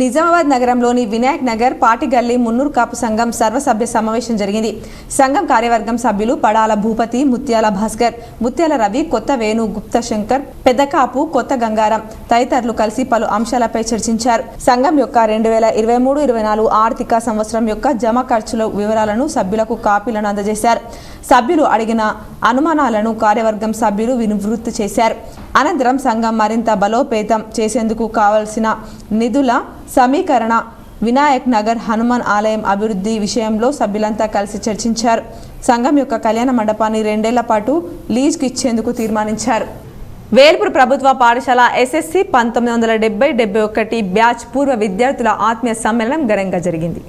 నిజామాబాద్ నగరంలోని వినాయక్ నగర్ పాటిగల్లీ మున్నూరు కాపు సంఘం సర్వసభ్య సమావేశం జరిగింది. సంఘం కార్యవర్గం సభ్యులు పడాల భూపతి, ముత్యాల భాస్కర్, ముత్యాల రవి, కొత్త వేణు, గుప్త శంకర్, పెద్దకాపు, కొత్త గంగారం తదితరులు కలిసి పలు అంశాలపై చర్చించారు. సంఘం యొక్క 2023-24 ఆర్థిక సంవత్సరం యొక్క జమ ఖర్చుల వివరాలను సభ్యులకు కాపీలను అందజేశారు. సభ్యులు అడిగిన అనుమానాలను కార్యవర్గం సభ్యులు వినివృత్తి చేశారు. అనంతరం సంఘం మరింత బలోపేతం చేసేందుకు కావలసిన నిధుల సమీకరణ, వినాయక్ నగర్ హనుమాన్ ఆలయం అభివృద్ధి విషయంలో సభ్యులంతా కలిసి చర్చించారు. సంఘం యొక్క కళ్యాణ మండపాన్ని 2 ఏళ్ల పాటు లీజుకు ఇచ్చేందుకు తీర్మానించారు. వేల్పూర్ ప్రభుత్వ పాఠశాల ఎస్ఎస్సి 1970-71 బ్యాచ్ పూర్వ విద్యార్థుల ఆత్మీయ సమ్మేళనం ఘనంగా జరిగింది.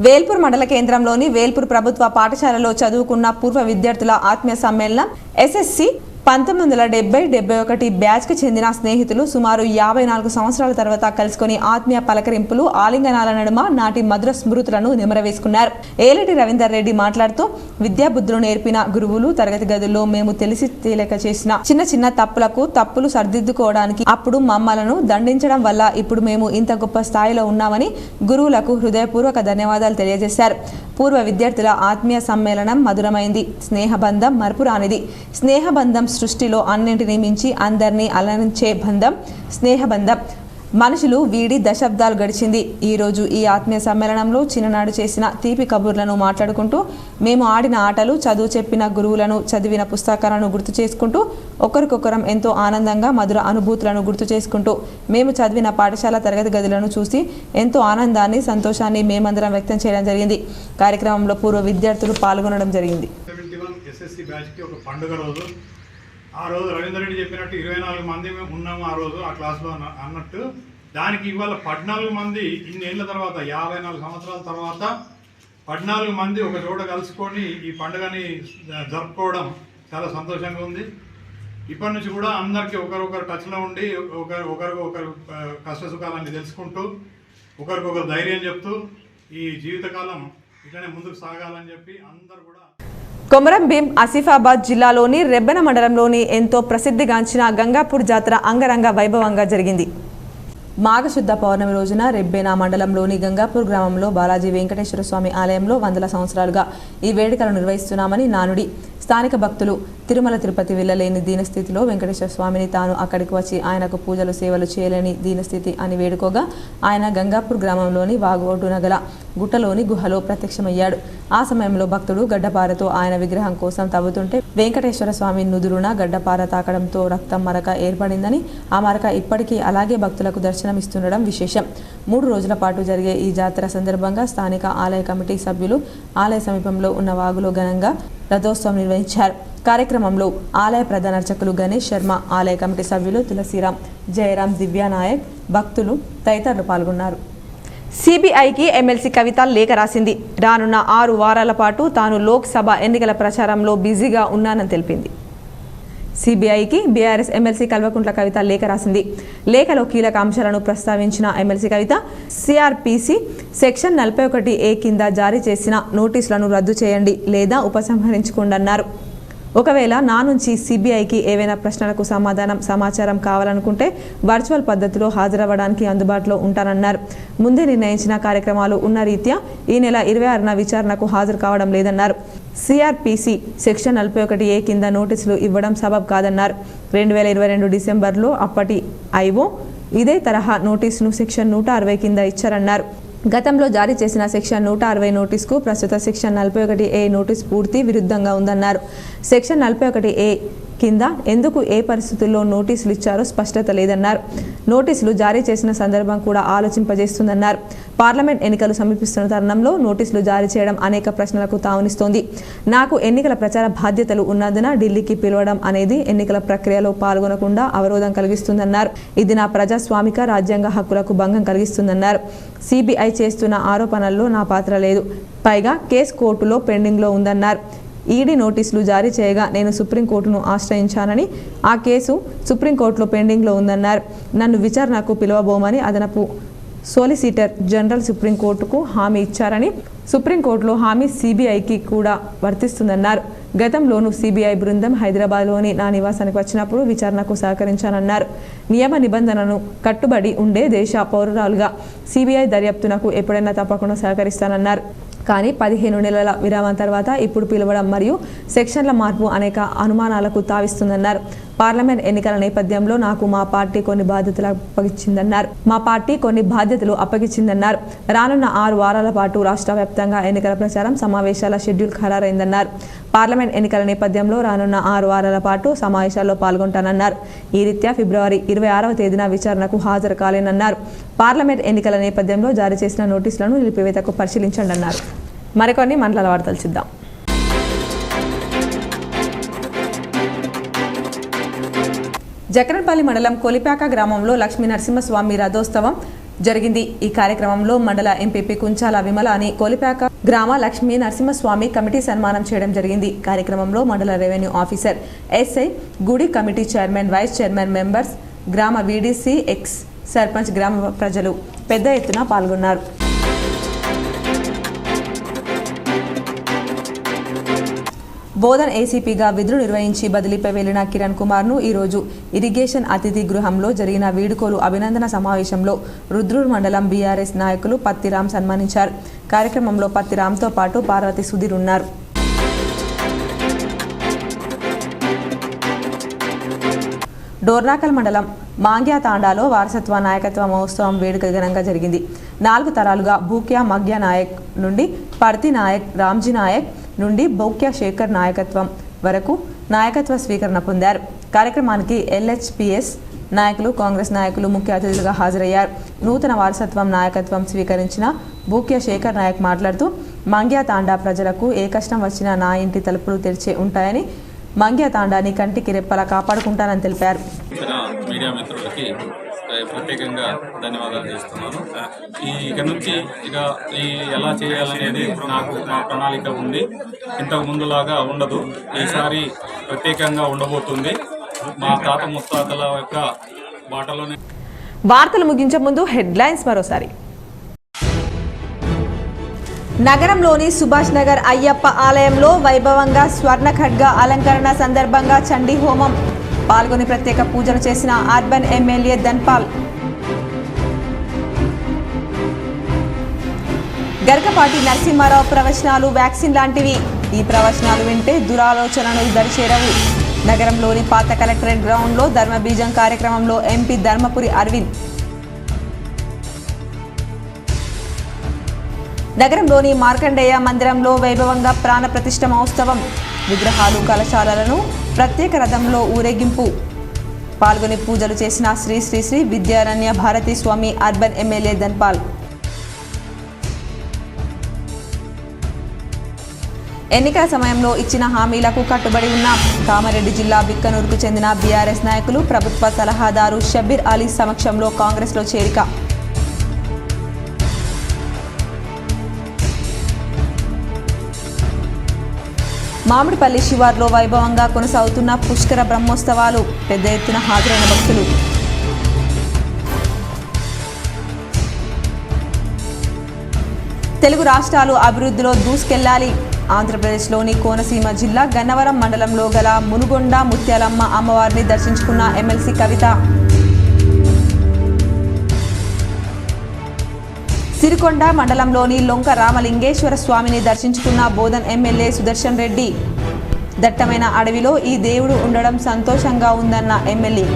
వేల్పూర్ మండల కేంద్రంలోని వేల్పూర్ ప్రభుత్వ పాఠశాలలో చదువుకున్న పూర్వ విద్యార్థుల ఆత్మీయ సమ్మేళనం ఎస్ఎస్సి 1970-71 బ్యాచ్కి చెందిన స్నేహితులు సుమారు 54 సంవత్సరాల తర్వాత కలుసుకొని ఆత్మీయ పలకరింపులు ఆలింగనాల నడుమ నాటి మధుర స్మృతులను నిమరవేసుకున్నారు. ఏలేటి రవీందర్ రెడ్డి మాట్లాడుతూ విద్యాబుద్ధులు నేర్పిన గురువులు తరగతి గదుల్లో మేము తెలిసి తెలియక చేసిన చిన్న చిన్న తప్పులు సరిదిద్దుకోవడానికి అప్పుడు మమ్మలను దండించడం వల్ల ఇప్పుడు మేము ఇంత గొప్ప స్థాయిలో ఉన్నామని గురువులకు హృదయపూర్వక ధన్యవాదాలు తెలియజేశారు. పూర్వ విద్యార్థుల ఆత్మీయ సమ్మేళనం మధురమైంది. స్నేహబంధం మరపురానిది. స్నేహబంధం సృష్టిలో అన్నింటినీ మించి అందరినీ అలరించే బంధం స్నేహబంధం. మనుషులు వీడి దశాబ్దాలు గడిచింది. ఈరోజు ఈ ఆత్మీయ సమ్మేళనంలో చిన్ననాడు చేసిన తీపి కబుర్లను మాట్లాడుకుంటూ మేము ఆడిన ఆటలు, చదువు చెప్పిన గురువులను, చదివిన పుస్తకాలను గుర్తు చేసుకుంటూ ఒకరికొకరం ఎంతో ఆనందంగా మధుర అనుభూతులను గుర్తు చేసుకుంటూ మేము చదివిన పాఠశాల తరగతి గదులను చూసి ఎంతో ఆనందాన్ని, సంతోషాన్ని మేమందరం వ్యక్తం చేయడం జరిగింది. కార్యక్రమంలో పూర్వ విద్యార్థులు పాల్గొనడం జరిగింది. ఎస్ఎస్సి బ్యాచ్కి ఒక పండుగ రోజు. ఆ రోజు రవీందర్ రెడ్డి చెప్పినట్టు 24 మంది మేము ఉన్నాము ఆ రోజు ఆ క్లాస్లో అన్నట్టు. దానికి ఇవాళ 14 మంది ఇన్నేళ్ల తర్వాత 54 సంవత్సరాల తర్వాత 14 మంది ఒక చోట కలుసుకొని ఈ పండుగని జరుపుకోవడం చాలా సంతోషంగా ఉంది. ఇప్పటి నుంచి కూడా అందరికీ ఒకరొకరు టచ్లో ఉండి ఒకరికొకరు కష్ట సుఖాలన్నీ తెలుసుకుంటూ ఒకరికొకరు ధైర్యం చెప్తూ ఈ జీవితకాలం ఇట్లనే ముందుకు సాగాలని చెప్పి అందరూ కూడా. కొమరం భీం ఆసిఫాబాద్ జిల్లాలోని రెబ్బెన మండలంలోని ఎంతో ప్రసిద్ధిగాంచిన గంగాపూర్ జాతర అంగరంగ వైభవంగా జరిగింది. మాఘశుద్ధ పౌర్ణమి రోజున రెబ్బెన మండలంలోని గంగాపూర్ గ్రామంలో బాలాజీ వెంకటేశ్వర స్వామి ఆలయంలో వందల సంవత్సరాలుగా ఈ వేడుకలు నిర్వహిస్తున్నామని నానుడి. స్థానిక భక్తులు తిరుమల తిరుపతి వెళ్లలేని దీనస్థితిలో వెంకటేశ్వర స్వామిని తాను అక్కడికి వచ్చి ఆయనకు పూజలు సేవలు చేయలేని దీనస్థితి అని వేడుకోగా ఆయన గంగాపూర్ గ్రామంలోని వాగోడున గల గుట్టలోని గుహలో ప్రత్యక్షమయ్యాడు. ఆ సమయంలో భక్తుడు గడ్డపారతో ఆయన విగ్రహం కోసం తవ్వుతుంటే వెంకటేశ్వర స్వామి నుదురున గడ్డపార తాకడంతో రక్తం మరక ఏర్పడిందని, ఆ మరక ఇప్పటికీ అలాగే భక్తులకు దర్శనమిస్తుండడం విశేషం. 3 రోజుల పాటు జరిగే ఈ జాతర సందర్భంగా స్థానిక ఆలయ కమిటీ సభ్యులు ఆలయ సమీపంలో ఉన్న వాగులో ఘనంగా రథోత్సవం నిర్వహించారు. కార్యక్రమంలో ఆలయ ప్రధాన అర్చకులు గణేష్ శర్మ, ఆలయ కమిటీ సభ్యులు తులసిరాం, జయరాం, దివ్యానాయక్, భక్తులు తదితరులు పాల్గొన్నారు. సిబిఐకి ఎమ్మెల్సీ కవిత లేఖ రాసింది. రానున్న 6 వారాల పాటు తాను లోక్సభ ఎన్నికల ప్రచారంలో బిజీగా ఉన్నానని తెలిపింది. సిబిఐకి బీఆర్ఎస్ ఎమ్మెల్సీ కల్వకుంట్ల కవిత లేఖ రాసింది. లేఖలో కీలక అంశాలను ప్రస్తావించిన ఎమ్మెల్సీ కవిత సిఆర్పిసి సెక్షన్ 41A కింద జారీ చేసిన నోటీసులను రద్దు చేయండి లేదా ఉపసంహరించుకోండి అన్నారు. ఒకవేళ నా నుంచి సిబిఐకి ఏవైనా ప్రశ్నలకు సమాచారం కావాలనుకుంటే వర్చువల్ పద్ధతిలో హాజరవ్వడానికి అందుబాటులో ఉంటానన్నారు. ముందే నిర్ణయించిన కార్యక్రమాలు ఉన్న రీత్యా ఈ నెల 26న విచారణకు హాజరు కావడం లేదన్నారు. సిఆర్పిసి సెక్షన్ 41A కింద నోటీసులు ఇవ్వడం సబబ్ కాదన్నారు. 2022 డిసెంబర్లో అప్పటి ఐఓ ఇదే తరహా నోటీసును సెక్షన్ 160 కింద ఇచ్చారన్నారు. గతంలో జారీ చేసిన సెక్షన్ 160 నోటీసుకు ప్రస్తుత సెక్షన్ 41A నోటీసు పూర్తి విరుద్ధంగా ఉందన్నారు. సెక్షన్ 41A కింద ఎందుకు ఏ పరిస్థితుల్లో నోటీసులు ఇచ్చారో స్పష్టత లేదన్నారు. నోటీసులు జారీ చేసిన సందర్భం కూడా ఆలోచింపజేస్తుందన్నారు. పార్లమెంట్ ఎన్నికలు సమీపిస్తున్న తరుణంలో నోటీసులు జారీ చేయడం అనేక ప్రశ్నలకు తావునిస్తోంది. నాకు ఎన్నికల ప్రచార బాధ్యతలు ఉన్నందున ఢిల్లీకి పిలవడం అనేది ఎన్నికల ప్రక్రియలో పాల్గొనకుండా అవరోధం కలిగిస్తుందన్నారు. ఇది నా ప్రజాస్వామిక రాజ్యాంగ హక్కులకు భంగం కలిగిస్తుందన్నారు. సిబిఐ చేస్తున్న ఆరోపణల్లో నా పాత్ర లేదు. పైగా కేసు కోర్టులో పెండింగ్లో ఉందన్నారు. ఈడీ నోటీసులు జారీ చేయగా నేను సుప్రీంకోర్టును ఆశ్రయించానని, ఆ కేసు సుప్రీంకోర్టులో పెండింగ్లో ఉందన్నారు. నన్ను విచారణకు పిలవబోమని అదనపు సోలిసిటర్ జనరల్ సుప్రీంకోర్టుకు హామీ ఇచ్చారని, సుప్రీంకోర్టులో హామీ సిబిఐకి కూడా వర్తిస్తుందన్నారు. గతంలోనూ సిబిఐ బృందం హైదరాబాద్లోని నా నివాసానికి వచ్చినప్పుడు విచారణకు సహకరించానన్నారు. నియమ నిబంధనలను కట్టుబడి ఉండే దేశ పౌరురాలుగా సిబిఐ దర్యాప్తునకు ఎప్పుడైనా తప్పకుండా సహకరిస్తానన్నారు. కానీ 15 నెలల విరామం తర్వాత ఇప్పుడు పిలవడం మరియు సెక్షన్ల మార్పు అనేక అనుమానాలకు తావిస్తుందన్నారు. పార్లమెంట్ ఎన్నికల నేపథ్యంలో నాకు మా పార్టీ కొన్ని బాధ్యతలు అప్పగించిందన్నారు. రానున్న 6 వారాల పాటు రాష్ట్ర వ్యాప్తంగా ఎన్నికల ప్రచారం సమావేశాల షెడ్యూల్ ఖరారైందన్నారు. పార్లమెంట్ ఎన్నికల నేపథ్యంలో రానున్న 6 వారాల పాటు సమావేశాల్లో పాల్గొంటానన్నారు. ఈ రీత్యా ఫిబ్రవరి 26వ తేదీన విచారణకు హాజరు కాలేనన్నారు. పార్లమెంట్ ఎన్నికల నేపథ్యంలో జారీ చేసిన నోటీసులను నిలిపివేతకు పరిశీలించండి అన్నారు. మరికొన్ని మండల వార్తలు చూద్దాం. జకరన్పల్లి మండలం కొలిపాక గ్రామంలో లక్ష్మీ నరసింహస్వామి రథోత్సవం జరిగింది. ఈ కార్యక్రమంలో మండల ఎంపీపీ కుంచాల విమలాని కోలిపాక గ్రామ లక్ష్మీ నరసింహస్వామి కమిటీ సన్మానం చేయడం జరిగింది. కార్యక్రమంలో మండల రెవెన్యూ ఆఫీసర్ ఎస్ఐ, గుడి committee chairman, vice chairman, members, గ్రామ వీడీసీ, ఎక్స్ సర్పంచ్, గ్రామ ప్రజలు పెద్ద ఎత్తున పాల్గొన్నారు. బోధన్ ఏసీపీగా విధులు నిర్వహించి బదిలీపై వెళ్లిన కిరణ్ కుమార్ను ఈరోజు ఇరిగేషన్ అతిథి గృహంలో జరిగిన వీడుకోలు అభినందన సమావేశంలో రుద్రూర్ మండలం బీఆర్ఎస్ నాయకులు పత్తిరామ్ సన్మానించారు. కార్యక్రమంలో పత్తిరామ్తో పాటు పార్వతి సుధీర్ ఉన్నారు. డోర్నాకల్ మండలం మాంగ్యా తాండాలో వారసత్వ నాయకత్వ మహోత్సవం వేడుక ఘనంగా జరిగింది. 4 తరాలుగా భూక్యా మగ్యా నాయక్ నుండి పర్తి నాయక్, రామ్జీ నాయక్ నుండి బౌక్యా శేఖర్ నాయకత్వం వరకు నాయకత్వ స్వీకరణ పొందారు. కార్యక్రమానికి ఎల్హెచ్పిఎస్ నాయకులు, కాంగ్రెస్ నాయకులు ముఖ్య అతిథులుగా హాజరయ్యారు. నూతన వారసత్వం నాయకత్వం స్వీకరించిన బూక్యా శేఖర్ నాయక్ మాట్లాడుతూ మంగ్యా తాండా ప్రజలకు ఏ కష్టం వచ్చినా నా ఇంటి తలుపులు తెరిచే ఉంటాయని, మంగ్యా తాండాని కంటికి రెప్పలా కాపాడుకుంటానని తెలిపారు. మీడియా మిత్రులకి ప్రత్యేకంగా ధన్యవాదాలు చేస్తున్నాను. ఇక నుంచి ఎలా చేయాలనేది నాకు మా ప్రణాళిక ఉంది. ఇంతకు ముందులాగా ఉండదు, ఈసారి ప్రత్యేకంగా ఉండబోతుంది. మా తాత ముత్తాతల యొక్క బాటలోనే. వార్తలు ముగించే ముందు హెడ్లైన్స్ మరోసారి. నగరంలోని సుభాష్ నగర్ అయ్యప్ప ఆలయంలో వైభవంగా స్వర్ణ ఖడ్గ అలంకరణ సందర్భంగా చండీ హోమం. పాల్గొని ప్రత్యేక పూజలు చేసిన అర్బన్ ఎమ్మెల్యే ధన్పాల్. గరికపాటి నరసింహారావు ప్రవచనాలు వ్యాక్సిన్ లాంటివి. ఈ ప్రవచనాలు వింటే దురాలోచనలు దరిచేరవు. నగరంలోని పాత కలెక్టరేట్ గ్రౌండ్లో ధర్మబీజం కార్యక్రమంలో ఎంపీ ధర్మపురి అరవింద్. నగరంలోని మార్కండేయ మందిరంలో వైభవంగా ప్రాణ ప్రతిష్ఠ మహోత్సవం. విగ్రహాలు, కలశాలను ప్రత్యేక రథంలో ఊరేగింపు. పాల్గొని పూజలు చేసిన శ్రీ శ్రీ శ్రీ విద్యారణ్య భారతీ స్వామి అర్బన్ ఎమ్మెల్యే ధన్పాల్. ఎన్నికల సమయంలో ఇచ్చిన హామీలకు కట్టుబడి ఉన్న కామారెడ్డి జిల్లా బిక్కనూరుకు చెందిన బీఆర్ఎస్ నాయకులు ప్రభుత్వ సలహాదారు షబ్బీర్ అలీ సమక్షంలో కాంగ్రెస్లో చేరిక. మామిడిపల్లి శివార్లో వైభవంగా కొనసాగుతున్న పుష్కర బ్రహ్మోత్సవాలు. పెద్ద ఎత్తున హాజరైన భక్తులు. తెలుగు రాష్ట్రాలు అభివృద్ధిలో దూసుకెళ్లాలి. ఆంధ్రప్రదేశ్లోని కోనసీమ జిల్లా గన్నవరం మండలంలో గల మునుగొండ ముత్యాలమ్మ అమ్మవారిని దర్శించుకున్న ఎమ్మెల్సీ కవిత. సిరికొండ మండలంలోని లొంక రామలింగేశ్వర స్వామిని దర్శించుకున్న బోధన్ ఎమ్మెల్యే సుదర్శన్ రెడ్డి. దట్టమైన అడవిలో ఈ దేవుడు ఉండడం సంతోషంగా ఉందన్న ఎమ్మెల్యే.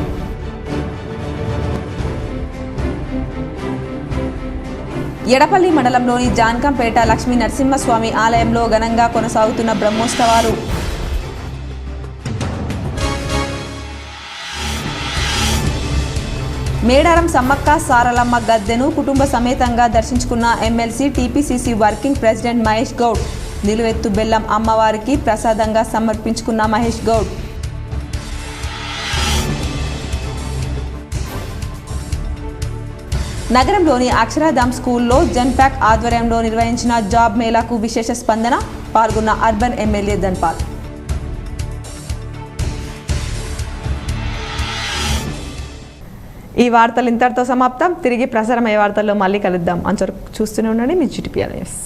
ఎడపల్లి మండలంలోని జాన్కంపేట లక్ష్మీ నరసింహస్వామి ఆలయంలో ఘనంగా కొనసాగుతున్న బ్రహ్మోత్సవాలు. మేడారం సమ్మక్క సారలమ్మ గద్దెను కుటుంబ సమేతంగా దర్శించుకున్న MLC TPCC working president Mahesh Goud. నిలువెత్తు బెల్లం అమ్మవారికి ప్రసాదంగా సమర్పించుకున్న మహేష్ గౌడ్. నగరంలోని అక్షరాధామ్ స్కూల్లో జన్పాక్ ఆధ్వర్యంలో నిర్వహించిన జాబ్ మేళాకు విశేష స్పందన. పాల్గొన్న అర్బన్ ఎమ్మెల్యే ధన్పాల్. ఈ వార్తలు ఇంతటితో సమాప్తం. తిరిగి ప్రసారమయ్యే వార్తల్లో మళ్ళీ కలుద్దాం. అంతవరకు చూస్తూనే ఉండండి మీ GTPR న్యూస్.